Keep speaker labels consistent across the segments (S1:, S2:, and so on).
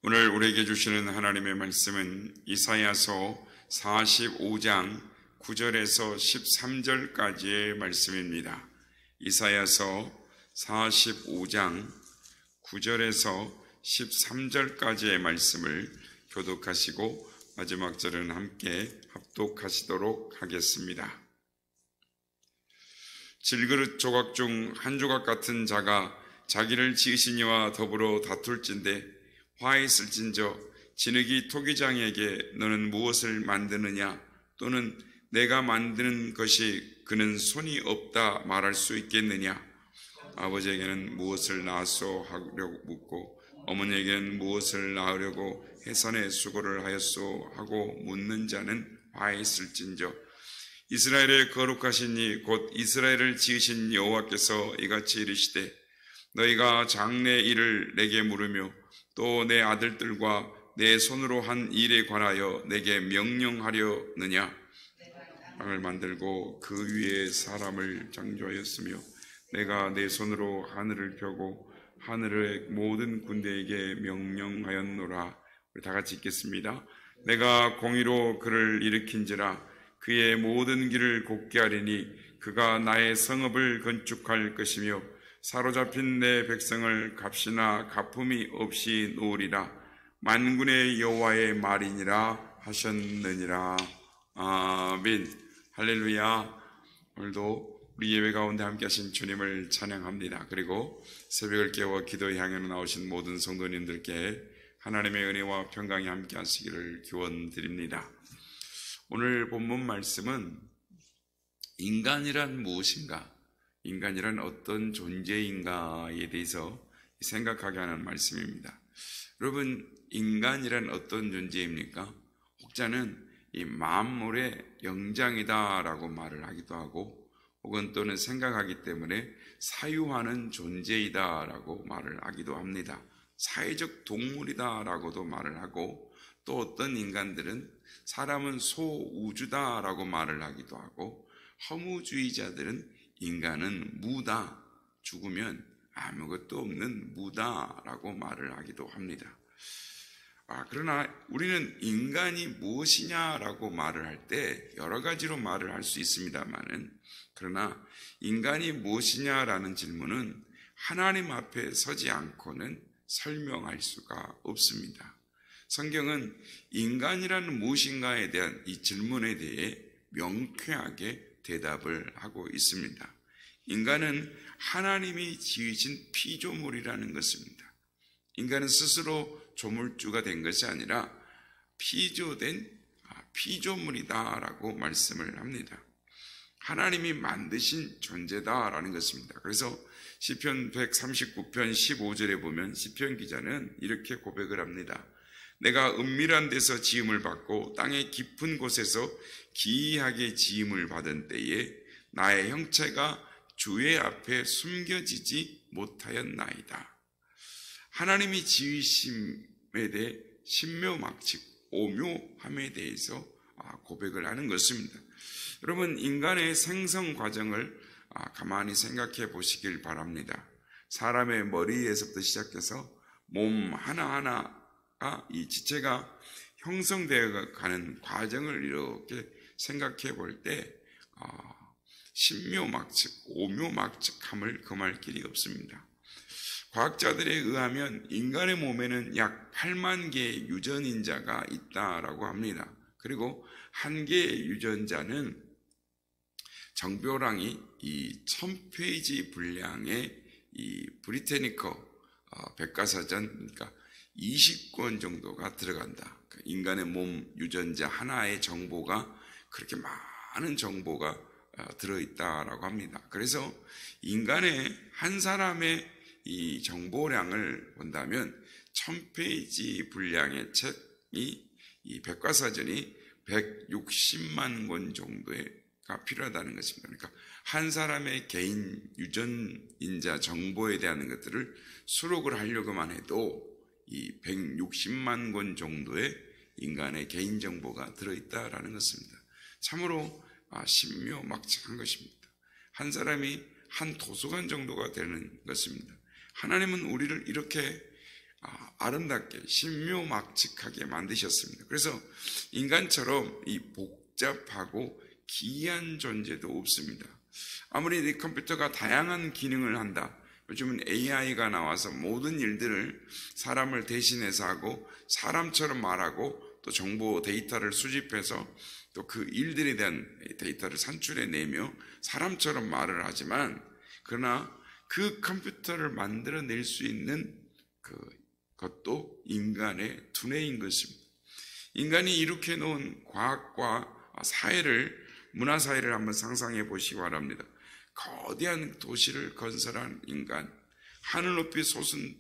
S1: 오늘 우리에게 주시는 하나님의 말씀은 이사야서 45장 9절에서 13절까지의 말씀입니다. 이사야서 45장 9절에서 13절까지의 말씀을 교독하시고 마지막 절은 함께 합독하시도록 하겠습니다. 질그릇 조각 중 한 조각 같은 자가 자기를 지으신 이와 더불어 다툴진대 화했을진저 진흙이 토기장에게 너는 무엇을 만드느냐 또는 내가 만드는 것이 그는 손이 없다 말할 수 있겠느냐. 아버지에게는 무엇을 낳았소 하려고 묻고 어머니에게는 무엇을 낳으려고 해산의 수고를 하였소 하고 묻는 자는 화했을진저 이스라엘의 거룩하신 이 곧 이스라엘을 지으신 여호와께서 이같이 이르시되 너희가 장래 일을 내게 물으며 또 내 아들들과 내 손으로 한 일에 관하여 내게 명령하려느냐. 땅을 만들고 그 위에 사람을 창조하였으며 내가 내 손으로 하늘을 펴고 하늘의 모든 군대에게 명령하였노라. 우리 다 같이 읽겠습니다. 내가 공의로 그를 일으킨지라 그의 모든 길을 곱게 하리니 그가 나의 성읍을 건축할 것이며 사로잡힌 내 백성을 값이나 가품이 없이 놓으리라. 만군의 여호와의 말이니라 하셨느니라. 아멘. 할렐루야. 오늘도 우리 예배 가운데 함께 하신 주님을 찬양합니다. 그리고 새벽을 깨워 기도에 향해 나오신 모든 성도님들께 하나님의 은혜와 평강이 함께 하시기를 기원드립니다. 오늘 본문 말씀은 인간이란 무엇인가, 인간이란 어떤 존재인가에 대해서 생각하게 하는 말씀입니다. 여러분, 인간이란 어떤 존재입니까? 혹자는 이 만물의 영장이다라고 말을 하기도 하고 혹은 또는 생각하기 때문에 사유하는 존재이다라고 말을 하기도 합니다. 사회적 동물이다라고도 말을 하고 또 어떤 인간들은 사람은 소우주다라고 말을 하기도 하고 허무주의자들은 인간은 무다, 죽으면 아무것도 없는 무다라고 말을 하기도 합니다. 그러나 우리는 인간이 무엇이냐라고 말을 할 때 여러 가지로 말을 할 수 있습니다만은 그러나 인간이 무엇이냐라는 질문은 하나님 앞에 서지 않고는 설명할 수가 없습니다. 성경은 인간이라는 무엇인가에 대한 이 질문에 대해 명쾌하게 대답을 하고 있습니다. 인간은 하나님이 지으신 피조물이라는 것입니다. 인간은 스스로 조물주가 된 것이 아니라 피조된 피조물이다라고 말씀을 합니다. 하나님이 만드신 존재다라는 것입니다. 그래서 시편 139편 15절에 보면 시편 기자는 이렇게 고백을 합니다. 내가 은밀한 데서 지음을 받고 땅의 깊은 곳에서 기이하게 지음을 받은 때에 나의 형체가 주의 앞에 숨겨지지 못하였나이다. 하나님이 지으심에 대해 신묘막측, 오묘함에 대해서 고백을 하는 것입니다. 여러분, 인간의 생성 과정을 가만히 생각해 보시길 바랍니다. 사람의 머리에서부터 시작해서 몸 하나하나 이 지체가 형성되어 가는 과정을 이렇게 생각해 볼 때 신묘막측, 오묘막측함을 금할 길이 없습니다. 과학자들에 의하면 인간의 몸에는 약 8만 개의 유전인자가 있다라고 합니다. 그리고 한 개의 유전자는 정보량이 이 1000페이지 분량의 이 브리테니커 백과사전, 그러니까 20권 정도가 들어간다. 인간의 몸 유전자 하나의 정보가 그렇게 많은 정보가 들어있다라고 합니다. 그래서 인간의 한 사람의 이 정보량을 본다면 1000페이지 분량의 책이 이 백과사전이 160만 권 정도가 필요하다는 것입니다. 그러니까 한 사람의 개인 유전인자 정보에 대한 것들을 수록을 하려고만 해도 이 160만 권 정도의 인간의 개인정보가 들어있다라는 것입니다. 참으로 신묘막측한 것입니다. 한 사람이 한 도서관 정도가 되는 것입니다. 하나님은 우리를 이렇게 아름답게 신묘막측하게 만드셨습니다. 그래서 인간처럼 이 복잡하고 기이한 존재도 없습니다. 아무리 이 컴퓨터가 다양한 기능을 한다, 요즘은 AI가 나와서 모든 일들을 사람을 대신해서 하고 사람처럼 말하고 또 정보 데이터를 수집해서 또 그 일들에 대한 데이터를 산출해내며 사람처럼 말을 하지만, 그러나 그 컴퓨터를 만들어낼 수 있는 그것도 인간의 두뇌인 것입니다. 인간이 이렇게 놓은 과학과 사회를, 문화사회를 한번 상상해 보시기 바랍니다. 거대한 도시를 건설한 인간, 하늘 높이 솟은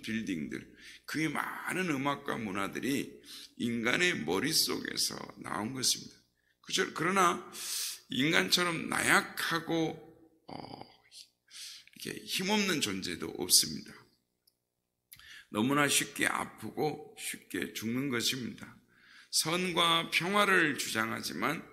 S1: 빌딩들, 그의 많은 음악과 문화들이 인간의 머릿속에서 나온 것입니다. 그러나 인간처럼 나약하고 이렇게 힘없는 존재도 없습니다. 너무나 쉽게 아프고 쉽게 죽는 것입니다. 선과 평화를 주장하지만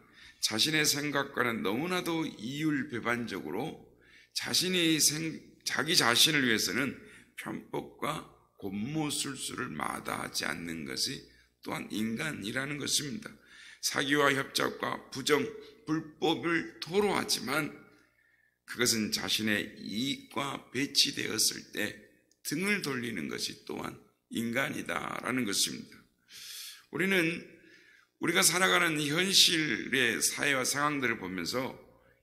S1: 자신의 생각과는 너무나도 이율배반적으로 자기 자신을 위해서는 편법과 곤모술수를 마다하지 않는 것이 또한 인간이라는 것입니다. 사기와 협작과 부정, 불법을 토로하지만 그것은 자신의 이익과 배치되었을 때 등을 돌리는 것이 또한 인간이다라는 것입니다. 우리가 살아가는 현실의 사회와 상황들을 보면서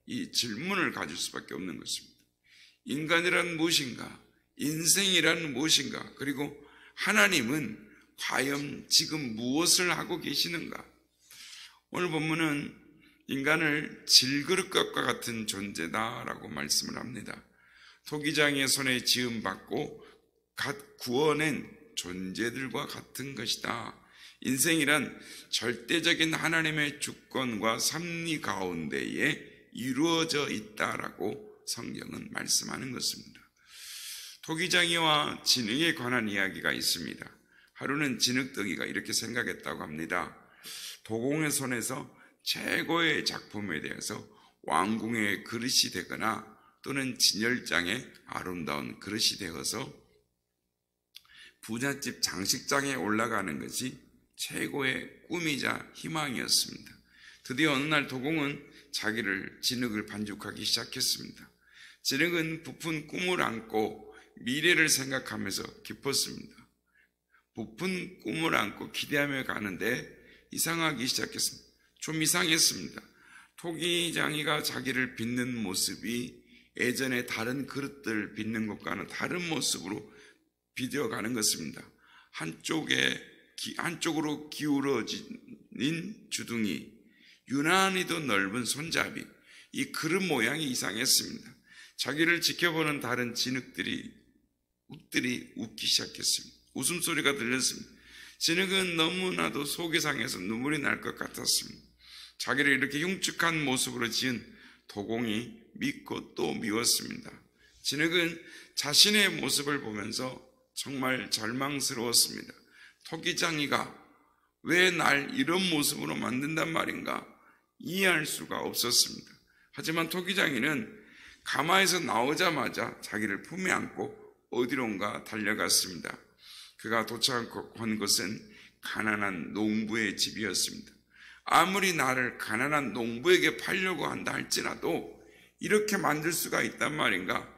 S1: 이 질문을 가질 수밖에 없는 것입니다. 인간이란 무엇인가? 인생이란 무엇인가? 그리고 하나님은 과연 지금 무엇을 하고 계시는가? 오늘 본문은 인간을 질그릇과 같은 존재다라고 말씀을 합니다. 토기장의 손에 지음받고 갓 구워낸 존재들과 같은 것이다. 인생이란 절대적인 하나님의 주권과 섭리 가운데에 이루어져 있다라고 성경은 말씀하는 것입니다. 토기장이와 진흙에 관한 이야기가 있습니다. 하루는 진흙덩이가 이렇게 생각했다고 합니다. 도공의 손에서 최고의 작품에 대해서 왕궁의 그릇이 되거나 또는 진열장의 아름다운 그릇이 되어서 부잣집 장식장에 올라가는 것이 최고의 꿈이자 희망이었습니다. 드디어 어느 날 도공은 자기를 진흙을 반죽하기 시작했습니다. 진흙은 부푼 꿈을 안고 미래를 생각하면서 기뻤습니다. 부푼 꿈을 안고 기대하며 가는데 이상하기 시작했습니다. 좀 이상했습니다. 토기장이가 자기를 빚는 모습이 예전에 다른 그릇들 빚는 것과는 다른 모습으로 빚어가는 것입니다. 한쪽으로 기울어진 주둥이, 유난히도 넓은 손잡이, 이 그릇 모양이 이상했습니다. 자기를 지켜보는 다른 진흙들이 웃기 시작했습니다. 웃음소리가 들렸습니다. 진흙은 너무나도 속이 상해서 눈물이 날 것 같았습니다. 자기를 이렇게 흉측한 모습으로 지은 도공이 믿고 또 미웠습니다. 진흙은 자신의 모습을 보면서 정말 절망스러웠습니다. 토기장이가 왜 날 이런 모습으로 만든단 말인가 이해할 수가 없었습니다. 하지만 토기장이는 가마에서 나오자마자 자기를 품에 안고 어디론가 달려갔습니다. 그가 도착한 곳은 가난한 농부의 집이었습니다. 아무리 나를 가난한 농부에게 팔려고 한다 할지라도 이렇게 만들 수가 있단 말인가?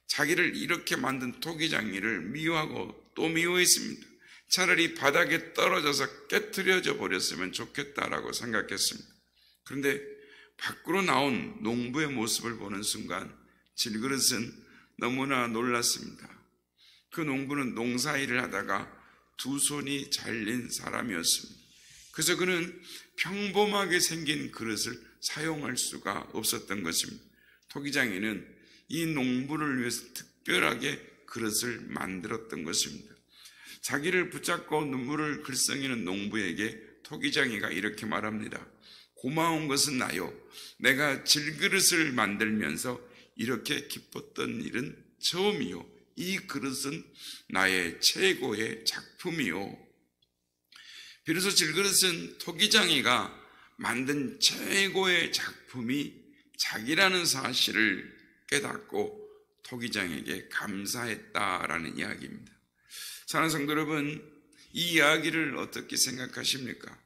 S1: 자기를 이렇게 만든 토기장이를 미워하고 또 미워했습니다. 차라리 바닥에 떨어져서 깨트려져 버렸으면 좋겠다라고 생각했습니다. 그런데 밖으로 나온 농부의 모습을 보는 순간 질그릇은 너무나 놀랐습니다. 그 농부는 농사일을 하다가 두 손이 잘린 사람이었습니다. 그래서 그는 평범하게 생긴 그릇을 사용할 수가 없었던 것입니다. 토기장이는 이 농부를 위해서 특별하게 그릇을 만들었던 것입니다. 자기를 붙잡고 눈물을 글썽이는 농부에게 토기장이가 이렇게 말합니다. 고마운 것은 나요. 내가 질그릇을 만들면서 이렇게 기뻤던 일은 처음이요. 이 그릇은 나의 최고의 작품이요. 비로소 질그릇은 토기장이가 만든 최고의 작품이 자기라는 사실을 깨닫고 토기장에게 감사했다라는 이야기입니다. 사랑하는 성도 여러분, 이 이야기를 어떻게 생각하십니까?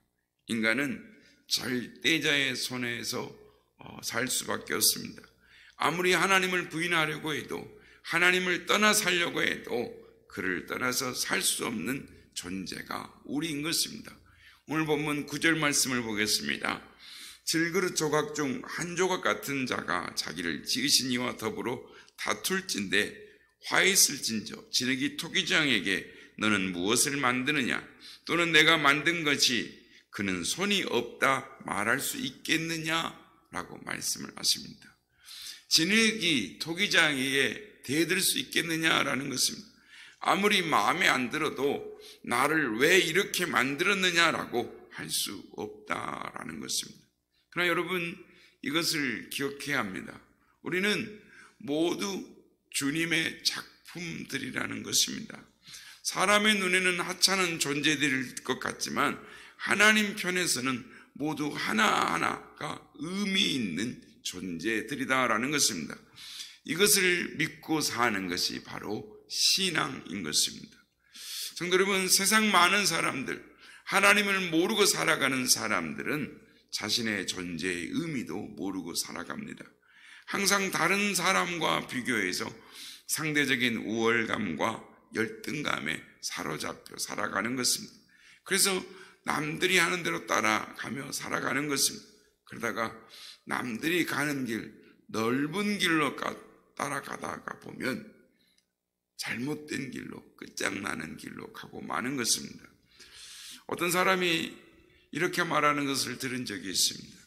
S1: 인간은 절대자의 손에서 살 수밖에 없습니다. 아무리 하나님을 부인하려고 해도, 하나님을 떠나 살려고 해도 그를 떠나서 살 수 없는 존재가 우리인 것입니다. 오늘 본문 9절 말씀을 보겠습니다. 질그릇 조각 중 한 조각 같은 자가 자기를 지으신 이와 더불어 다툴진대 화 있을진저 지르기 토기장에게 너는 무엇을 만드느냐? 또는 내가 만든 것이 그는 손이 없다 말할 수 있겠느냐? 라고 말씀을 하십니다. 지르기 토기장에게 대들 수 있겠느냐라는 것입니다. 아무리 마음에 안 들어도 나를 왜 이렇게 만들었느냐라고 할 수 없다라는 것입니다. 그러나 여러분, 이것을 기억해야 합니다. 우리는 모두 주님의 작품들이라는 것입니다. 사람의 눈에는 하찮은 존재들일 것 같지만 하나님 편에서는 모두 하나하나가 의미 있는 존재들이다라는 것입니다. 이것을 믿고 사는 것이 바로 신앙인 것입니다. 성도 여러분, 세상 많은 사람들, 하나님을 모르고 살아가는 사람들은 자신의 존재의 의미도 모르고 살아갑니다. 항상 다른 사람과 비교해서 상대적인 우월감과 열등감에 사로잡혀 살아가는 것입니다. 그래서 남들이 하는 대로 따라가며 살아가는 것입니다. 그러다가 남들이 가는 길, 넓은 길로 따라가다가 보면 잘못된 길로, 끝장나는 길로 가고 마는 것입니다. 어떤 사람이 이렇게 말하는 것을 들은 적이 있습니다.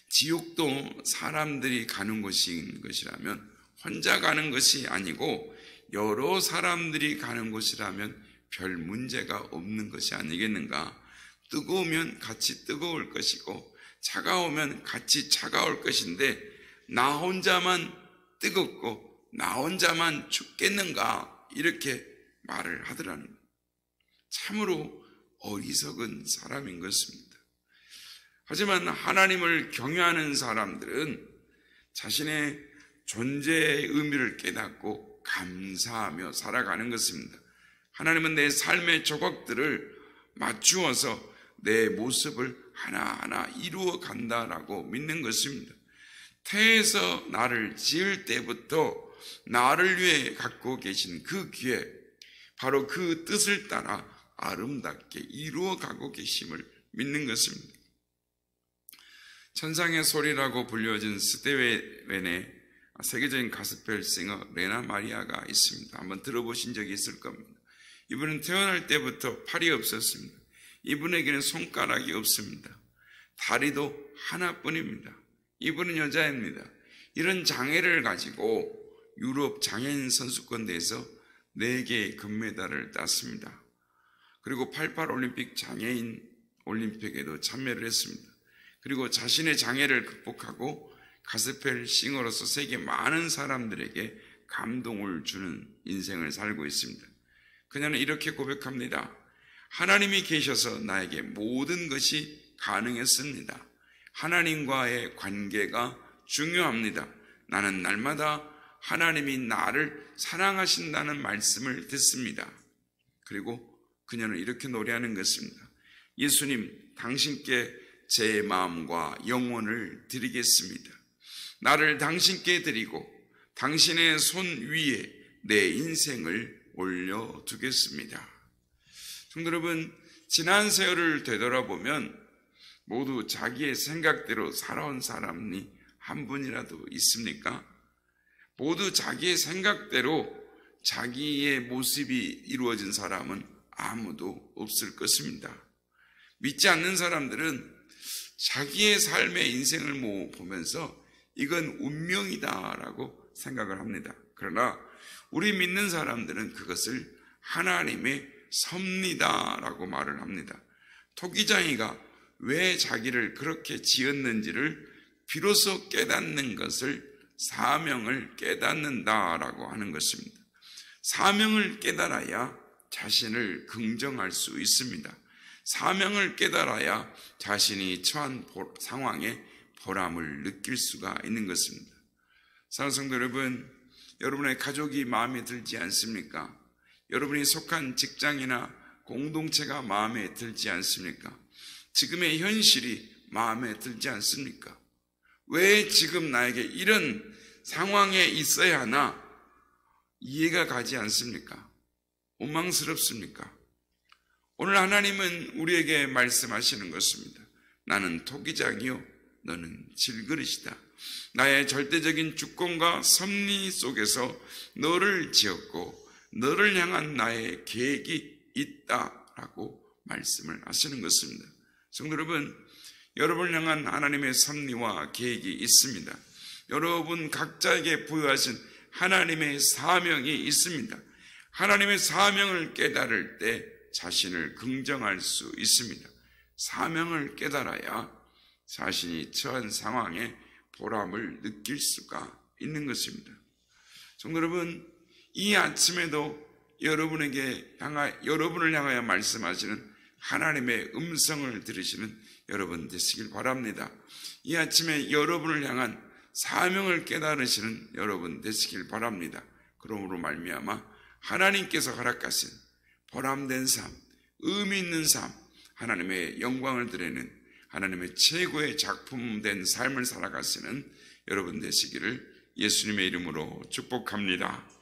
S1: 지옥도 사람들이 가는 곳인 것이라면 혼자 가는 것이 아니고 여러 사람들이 가는 곳이라면 별 문제가 없는 것이 아니겠는가? 뜨거우면 같이 뜨거울 것이고 차가우면 같이 차가울 것인데 나 혼자만 뜨겁고 나 혼자만 죽겠는가? 이렇게 말을 하더라는 거예요. 참으로 어리석은 사람인 것입니다. 하지만 하나님을 경외하는 사람들은 자신의 존재의 의미를 깨닫고 감사하며 살아가는 것입니다. 하나님은 내 삶의 조각들을 맞추어서 내 모습을 하나하나 이루어 간다라고 믿는 것입니다. 태에서 나를 지을 때부터 나를 위해 갖고 계신 그 기회, 바로 그 뜻을 따라 아름답게 이루어 가고 계심을 믿는 것입니다. 천상의 소리라고 불려진 스테웬의 세계적인 가스펠 싱어 레나 마리아가 있습니다. 한번 들어보신 적이 있을 겁니다. 이분은 태어날 때부터 팔이 없었습니다. 이분에게는 손가락이 없습니다. 다리도 하나뿐입니다. 이분은 여자입니다. 이런 장애를 가지고 유럽 장애인 선수권대회에서 4개의 금메달을 땄습니다. 그리고 88 올림픽 장애인 올림픽에도 참여를 했습니다. 그리고 자신의 장애를 극복하고 가스펠 싱어로서 세계 많은 사람들에게 감동을 주는 인생을 살고 있습니다. 그녀는 이렇게 고백합니다. 하나님이 계셔서 나에게 모든 것이 가능했습니다. 하나님과의 관계가 중요합니다. 나는 날마다 하나님이 나를 사랑하신다는 말씀을 듣습니다. 그리고 그녀는 이렇게 노래하는 것입니다. 예수님, 당신께 제 마음과 영혼을 드리겠습니다. 나를 당신께 드리고 당신의 손 위에 내 인생을 올려두겠습니다. 성도 여러분, 지난 세월을 되돌아보면 모두 자기의 생각대로 살아온 사람이 한 분이라도 있습니까? 모두 자기의 생각대로 자기의 모습이 이루어진 사람은 아무도 없을 것입니다. 믿지 않는 사람들은 자기의 삶의 인생을 보면서 이건 운명이다라고 생각을 합니다. 그러나 우리 믿는 사람들은 그것을 하나님의 섭리다라고 말을 합니다. 토기장이가 왜 자기를 그렇게 지었는지를 비로소 깨닫는 것을 사명을 깨닫는다라고 하는 것입니다. 사명을 깨달아야 자신을 긍정할 수 있습니다. 사명을 깨달아야 자신이 처한 상황에 보람을 느낄 수가 있는 것입니다. 사랑하는 성도 여러분, 여러분의 가족이 마음에 들지 않습니까? 여러분이 속한 직장이나 공동체가 마음에 들지 않습니까? 지금의 현실이 마음에 들지 않습니까? 왜 지금 나에게 이런 상황에 있어야 하나 이해가 가지 않습니까? 원망스럽습니까? 오늘 하나님은 우리에게 말씀하시는 것입니다. 나는 토기장이요 너는 질그릇이다. 나의 절대적인 주권과 섭리 속에서 너를 지었고 너를 향한 나의 계획이 있다라고 말씀을 하시는 것입니다. 성도 여러분, 여러분을 향한 하나님의 섭리와 계획이 있습니다. 여러분 각자에게 부여하신 하나님의 사명이 있습니다. 하나님의 사명을 깨달을 때 자신을 긍정할 수 있습니다. 사명을 깨달아야 자신이 처한 상황에 보람을 느낄 수가 있는 것입니다. 성도 여러분, 이 아침에도 여러분을 향하여 말씀하시는 하나님의 음성을 들으시는 여러분 되시길 바랍니다. 이 아침에 여러분을 향한 사명을 깨달으시는 여러분 되시길 바랍니다. 그러므로 말미암아 하나님께서 허락하신 보람된 삶, 의미 있는 삶, 하나님의 영광을 드리는 하나님의 최고의 작품된 삶을 살아가시는 여러분 되시기를 예수님의 이름으로 축복합니다.